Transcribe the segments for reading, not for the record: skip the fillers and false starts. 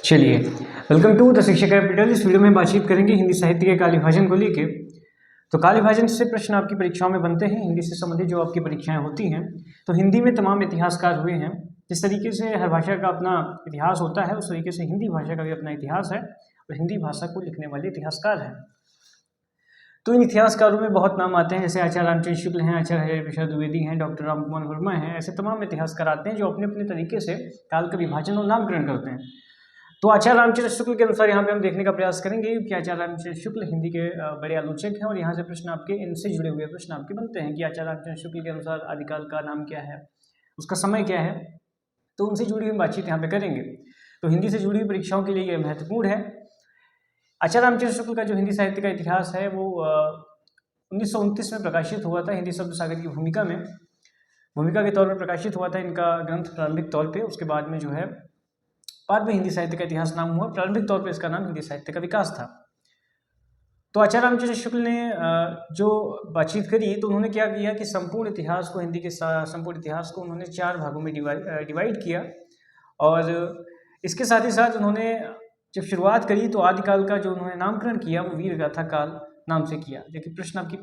चलिए, welcome to the शिक्षा capital. इस वीडियो में बातचीत करेंगे हिंदी साहित्य के काल विभाजन को लेके। तो काल विभाजन से प्रश्न आपकी परीक्षाओं में बनते हैं, हिंदी से संबंधित जो आपकी परीक्षाएं होती हैं। तो हिंदी में तमाम इतिहासकार हुए हैं। जिस तरीके से हर भाषा का अपना इतिहास होता है, उस तरीके से हिंदी भाषा का भी अपना इतिहास है और हिंदी भाषा को लिखने वाले इतिहासकार हैं। तो इन इतिहासकारों में बहुत नाम आते हैं, जैसे आचार्य रामचंद्र शुक्ल हैं, आचार्य हरिहर प्रसाद द्विवेदी हैं, डॉक्टर रामकुमार वर्मा हैं। ऐसे तमाम इतिहासकार आते हैं जो अपने अपने तरीके से काल का विभाजन और नामकरण करते हैं। तो आचार्य रामचंद्र शुक्ल के अनुसार यहाँ पे हम देखने का प्रयास करेंगे कि आचार्य रामचंद्र शुक्ल हिंदी के बड़े आलोचक हैं और यहाँ से प्रश्न आपके इनसे जुड़े हुए प्रश्न आपके बनते हैं कि आचार्य रामचंद्र शुक्ल के अनुसार आदिकाल का नाम क्या है, उसका समय क्या है। तो उनसे जुड़ी हुई बातचीत यहाँ पे करेंगे। तो हिंदी से जुड़ी हुई परीक्षाओं के लिए यह महत्वपूर्ण है। आचार्य रामचंद्र शुक्ल का जो हिंदी साहित्य का इतिहास है वो 1929 में प्रकाशित हुआ था। हिंदी शब्द सागर की भूमिका के तौर पर प्रकाशित हुआ था इनका ग्रंथ प्रारंभिक तौर पे। उसके बाद में जो है बाद में हिंदी साहित्य का इतिहास नाम हुआ। प्रारंभिक तौर पर इसका नाम हिंदी साहित्य का विकास था। तो आचार्य रामचंद्र शुक्ल ने जो बातचीत करी, तो उन्होंने क्या किया कि संपूर्ण इतिहास को, हिंदी के संपूर्ण इतिहास को उन्होंने 4 भागों में डिवाइड किया। और इसके साथ ही साथ उन्होंने जब शुरुआत करी तो आदिकाल का जो उन्होंने नामकरण किया वो वीरगाथा काल नाम से किया। देखिए प्रश्न आपकी।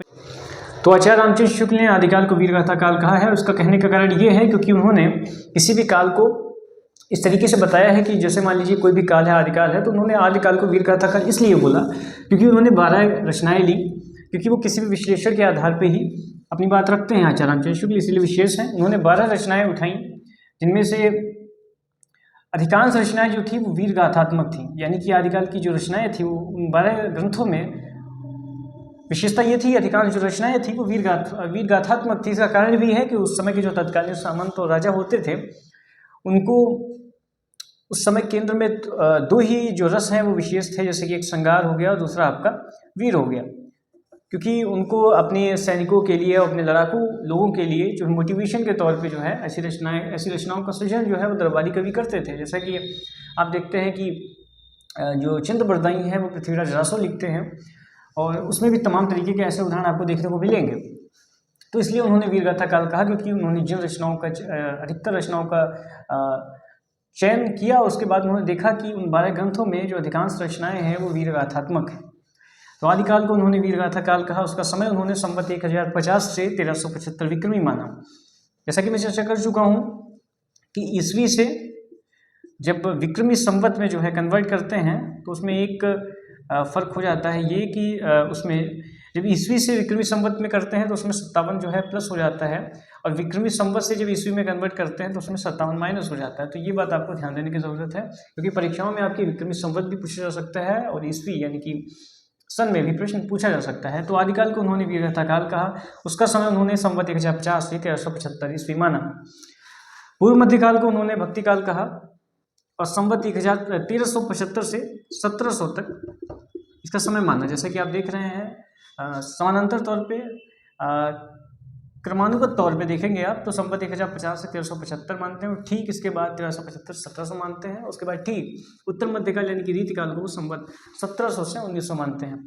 तो आचार्य रामचंद्र शुक्ल ने आदिकाल को वीरगाथा काल कहा है। उसका कहने का कारण ये है क्योंकि उन्होंने किसी भी काल को इस तरीके से बताया है कि जैसे मान लीजिए कोई भी काल है, आदिकाल है, तो उन्होंने आदिकाल को वीरगाथा काल इसलिए बोला क्योंकि उन्होंने 12 रचनाएं ली, क्योंकि वो किसी भी विश्लेषण के आधार पर ही अपनी बात रखते हैं आचार्य रामचंद्र शुक्ल, इसलिए विशेष हैं। उन्होंने 12 रचनाएं उठाई, जिनमें से अधिकांश रचनाएं जो थी वो वीरगाथात्मक थी। यानी कि आदिकाल की जो रचनाएं थी वो उन 12 ग्रंथों में विशेषता ये थी, अधिकांश जो रचनाएं थी वो वीरगाथात्मक थी। इसका कारण भी है कि उस समय के जो तत्कालीन सामंत और राजा होते थे, उनको उस समय केंद्र में 2 ही जो रस हैं वो विशेष थे, जैसे कि एक संगार हो गया और दूसरा आपका वीर हो गया। क्योंकि उनको अपने सैनिकों के लिए और अपने लड़ाकू लोगों के लिए जो मोटिवेशन के तौर पे जो है ऐसी रचनाओं का सृजन जो है वो दरबारी कवि करते थे। जैसा कि आप देखते हैं कि जो चंद्रबरदाई हैं वो पृथ्वीराज रासो लिखते हैं और उसमें भी तमाम तरीके के ऐसे उदाहरण आपको देखने को मिलेंगे। तो इसलिए उन्होंने वीरगाथा काल कहा, क्योंकि उन्होंने जिन रचनाओं का अधिकतर रचनाओं का चयन किया, उसके बाद उन्होंने देखा कि उन 12 ग्रंथों में जो अधिकांश रचनाएं हैं वो वीरगाथात्मक हैं। तो आदिकाल को उन्होंने वीरगाथा काल कहा। उसका समय उन्होंने संवत 1050 से 1375 विक्रमी माना। जैसा कि मैं चर्चा कर चुका हूँ कि ईस्वी से जब विक्रमी संवत में जो है कन्वर्ट करते हैं तो उसमें एक फ़र्क हो जाता है ये कि उसमें जब ईस्वी से विक्रमी संवत में करते हैं तो उसमें 57 जो है प्लस हो जाता है, और विक्रमी संवत से जब ईस्वी में कन्वर्ट करते हैं तो उसमें 57 माइनस हो जाता है। तो ये बात आपको ध्यान देने की ज़रूरत है, क्योंकि परीक्षाओं में आपकी विक्रमी संवत भी पूछा जा सकता है और ईस्वी यानी कि सन में भी प्रश्न पूछा जा सकता है। तो आदिकाल को उन्होंने वीरगाथा काल कहा। उसका समय उन्होंने संवत 1050 से 1375 ईस्वी माना। पूर्व मध्यकाल को उन्होंने भक्ति काल कहा और संवत 1375 से 1700 तक इसका समय माना। जैसा कि आप देख रहे हैं समानांतर तौर पे क्रमानुगत तौर पे देखेंगे आप तो संवत 1050 से 1375 मानते हैं और ठीक इसके बाद 1375 1700 मानते हैं। उसके बाद ठीक उत्तर मध्यकाल यानी कि रीतिकाल को वो संवत 1700 से 1900 मानते हैं।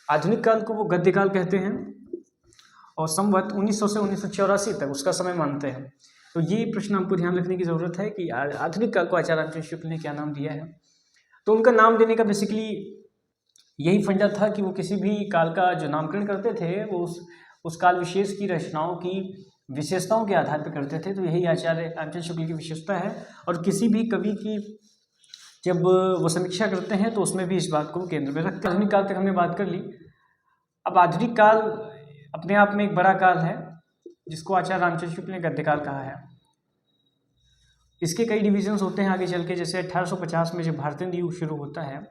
आधुनिक काल को वो गद्यकाल कहते हैं और संवत 1900 से 1984 तक उसका समय मानते हैं। तो ये प्रश्न आपको ध्यान रखने की ज़रूरत है कि आधुनिक काल को आचार्य रामचंद्र शुक्ल ने क्या नाम दिया है। तो उनका नाम देने का बेसिकली यही फंडा था कि वो किसी भी काल का जो नामकरण करते थे वो उस काल विशेष की रचनाओं की विशेषताओं के आधार पर करते थे। तो यही आचार्य रामचंद्र शुक्ल की विशेषता है। और किसी भी कवि की जब वो समीक्षा करते हैं तो उसमें भी इस बात को केंद्र में रखते हैं। आधुनिक काल तक हमने बात कर ली। अब आधुनिक काल अपने आप में एक बड़ा काल है जिसको आचार्य रामचंद्र शुक्ल ने गद्यकाल कहा है। इसके कई डिविजन्स होते हैं आगे चल के। जैसे 1850 में जब भारतेंदु युग शुरू होता है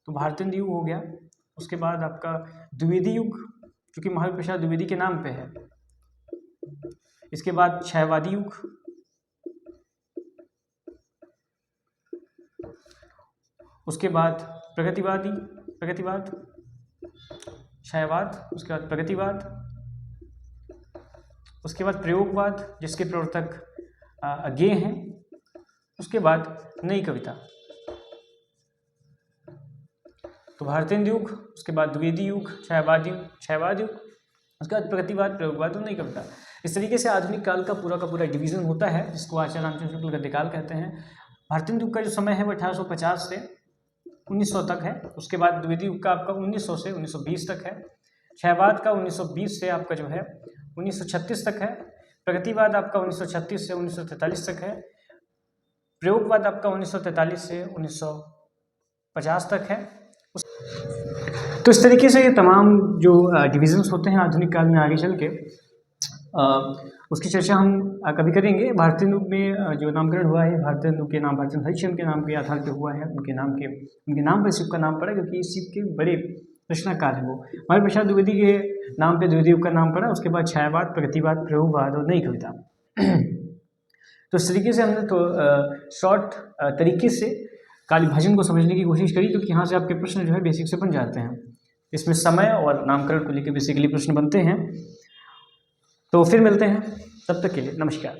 तो भारतेंदु युग हो गया। उसके बाद आपका द्विवेदी युग, जो कि महावीर प्रसाद द्विवेदी के नाम पे है। इसके बाद क्षयवादी युग, उसके बाद प्रगतिवाद, क्षयवाद, उसके बाद प्रगतिवाद, उसके बाद प्रयोगवाद जिसके प्रवर्तक अज्ञेय हैं, उसके बाद नई कविता। तो भारतेंदु युग, उसके बाद द्विवेदी युग, क्षयवाद युग, उसके बाद प्रगतिवाद, प्रयोगवाद और नई कविता। इस तरीके से आधुनिक काल का पूरा डिवीजन होता है जिसको आचार्य रामचंद्र शुक्ल गद्यकाल कहते हैं। भारतीय युग का जो समय है वो 1850 से 1900 तक है। उसके बाद द्विवेदी युग का आपका 1900 से 1920 तक है। क्षयवाद का 1920 से आपका जो है 1936 तक है। प्रगतिवाद आपका 1936 से 1943 तक है। प्रयोगवाद आपका 1943 से 1950 तक है। तो इस तरीके से ये तमाम जो डिविजन्स होते हैं आधुनिक काल में आगे चल के उसकी चर्चा हम कभी करेंगे। भारतीय युग में जो नामकरण हुआ है भारतीय युग के नाम भारतीय हरिश्चंद्र के नाम के आधार पर हुआ है। उनके नाम पर इस युग का नाम पड़ा क्योंकि इस युग के बड़े रचनाकार हैं वो। हमारे प्रसाद द्विवेदी के नाम पे द्विवेदी युग का नाम पड़ा। उसके बाद क्षयवाद, प्रगतिवाद, प्रयोगवाद और नई कविता। तो इस तरीके से हमने तो शॉर्ट तरीके से काली भाजन को समझने की कोशिश करी, क्योंकि यहाँ से आपके प्रश्न जो है बेसिक से बन जाते हैं। इसमें समय और नामकरण को लेकर बेसिकली प्रश्न बनते हैं। तो फिर मिलते हैं, तब तक के लिए नमस्कार।